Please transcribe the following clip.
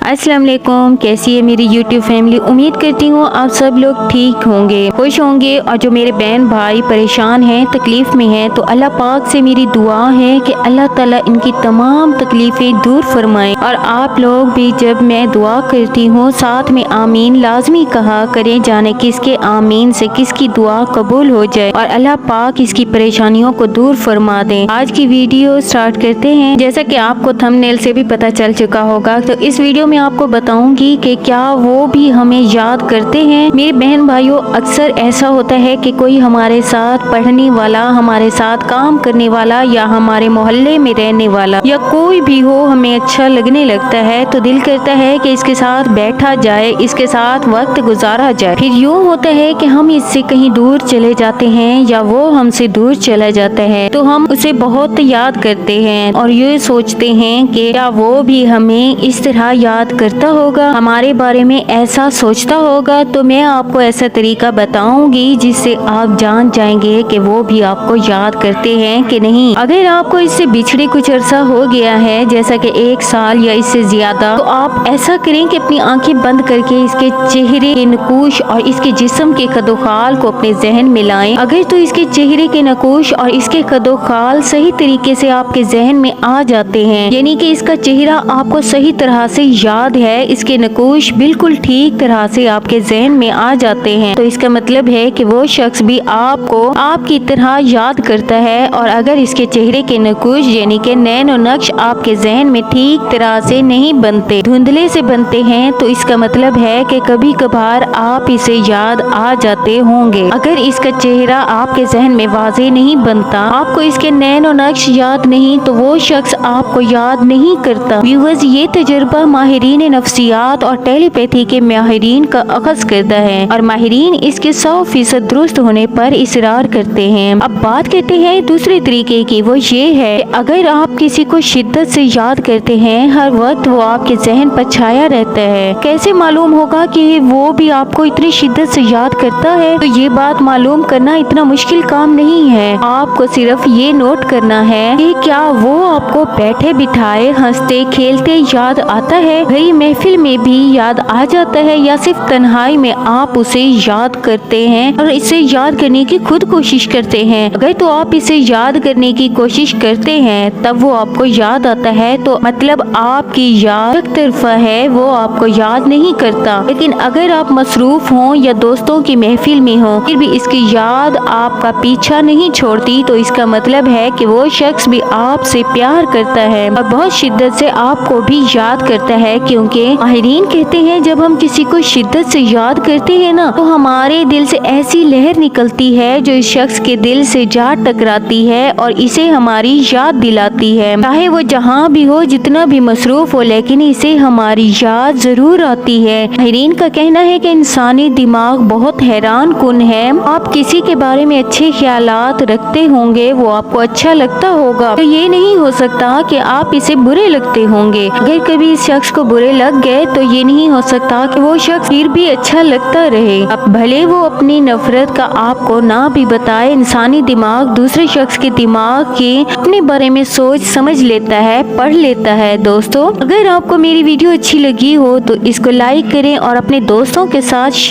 अस्सलाम वालेकुम। कैसी है मेरी यूट्यूब फैमिली। उम्मीद करती हूँ आप सब लोग ठीक होंगे, खुश होंगे। और जो मेरे बहन भाई परेशान हैं, तकलीफ में हैं, तो अल्लाह पाक से मेरी दुआ है कि अल्लाह ताला इनकी तमाम तकलीफें दूर फरमाए। और आप लोग भी जब मैं दुआ करती हूँ साथ में आमीन लाजमी कहा करें, जाने किसके आमीन से किसकी दुआ कबूल हो जाए और अल्लाह पाक इसकी परेशानियों को दूर फरमा दे। आज की वीडियो स्टार्ट करते हैं। जैसा कि आपको थंबनेल से भी पता चल चुका होगा, तो इस वीडियो में आपको बताऊंगी कि क्या वो भी हमें याद करते हैं। मेरे बहन भाइयों, अक्सर ऐसा होता है कि कोई हमारे साथ पढ़ने वाला, हमारे साथ काम करने वाला या हमारे मोहल्ले में रहने वाला या कोई भी हो, हमें अच्छा लगने लगता है तो दिल करता है कि इसके साथ बैठा जाए, इसके साथ वक्त गुजारा जाए। फिर यूँ होता है कि हम इससे कहीं दूर चले जाते हैं या वो हमसे दूर चला जाता है तो हम उसे बहुत याद करते हैं और ये सोचते हैं कि क्या वो भी हमें इस तरह याद करता होगा, हमारे बारे में ऐसा सोचता होगा। तो मैं आपको ऐसा तरीका बताऊंगी जिससे आप जान जाएंगे कि वो भी आपको याद करते हैं कि नहीं। अगर आपको इससे बिछड़े कुछ अरसा हो गया है, जैसा कि 1 साल या इससे ज्यादा, तो आप ऐसा करें कि अपनी आंखें बंद करके इसके चेहरे के नकूश और इसके जिस्म के कदोखाल को अपने जहन में लाएं। अगर तो इसके चेहरे के नकूश और इसके कदोखाल सही तरीके से आपके जहन में आ जाते हैं, यानी कि इसका चेहरा आपको सही तरह से याद है, इसके नकूश बिल्कुल ठीक तरह से आपके जहन में आ जाते हैं, तो इसका मतलब है कि वो शख्स भी आपको आपकी तरह याद करता है। और अगर इसके चेहरे के नकूश यानी कि नैनो नक्श आपके जहन में ठीक तरह से नहीं बनते, धुंधले से बनते हैं, तो इसका मतलब है कि कभी कभार आप इसे याद आ जाते होंगे। अगर इसका चेहरा आपके जहन में वाज़ेह नहीं बनता, आपको इसके नैनो नक्श याद नहीं, तो वो शख्स आपको याद नहीं करता। व्यूअर्स, ये तजुर्बा माहिरीन नफ्सियात और टेलीपैथी के माहिरीन का अखज़ करता है और माहिरीन इसके 100% दुरुस्त होने पर इसरार करते हैं। अब बात करते हैं दूसरे तरीके की। वो ये है, अगर आप किसी को शिद्दत से याद करते हैं, हर वक्त वो आपके जहन पर छाया रहता है, कैसे मालूम होगा कि वो भी आपको इतनी शिद्दत से याद करता है? तो ये बात मालूम करना इतना मुश्किल काम नहीं है। आपको सिर्फ ये नोट करना है कि क्या वो आपको बैठे बिठाए हंसते खेलते याद आता है, भरी महफिल में भी याद आ जाता है, या सिर्फ तन्हाई में आप उसे याद करते हैं और इसे याद करने की खुद कोशिश करते हैं। अगर तो आप इसे याद करने की कोशिश करते हैं तब वो आपको याद आता है, तो मतलब आपकी याद एक तरफा है, वो आपको याद नहीं करता। लेकिन अगर आप मसरूफ हों या दोस्तों की महफिल में हो, फिर भी इसकी याद आपका पीछा नहीं छोड़ती, तो इसका मतलब है कि वो शख्स भी आपसे प्यार करता है और बहुत शिद्दत से आपको भी याद करता है। क्योंकि माहिरीन कहते हैं, जब हम किसी को शिद्दत से याद करते हैं ना, तो हमारे दिल से ऐसी लहर निकलती है जो इस शख्स के दिल से जा टकराती है और इसे हमारी याद दिलाती है। चाहे वो जहाँ भी हो, जितना भी मसरूफ हो, लेकिन इसे हमारी याद जरूर आती है। माहिरीन का कहना है कि इंसानी दिमाग बहुत हैरान कुन है। आप किसी के बारे में अच्छे ख्यालात रखते होंगे, वो आपको अच्छा लगता होगा, तो ये नहीं हो सकता कि आप इसे बुरे लगते होंगे। अगर कभी इस शख्स को बुरे लग गए तो ये नहीं हो सकता कि वो शख्स फिर भी अच्छा लगता रहे। अब भले वो अपनी नफरत का आपको ना भी बताए, इंसानी दिमाग दूसरे शख्स के दिमाग के अपने बारे में सोच समझ लेता है, पढ़ लेता है। दोस्तों, अगर आपको मेरी वीडियो अच्छी लगी हो तो इसको लाइक करें और अपने दोस्तों के साथ शेयर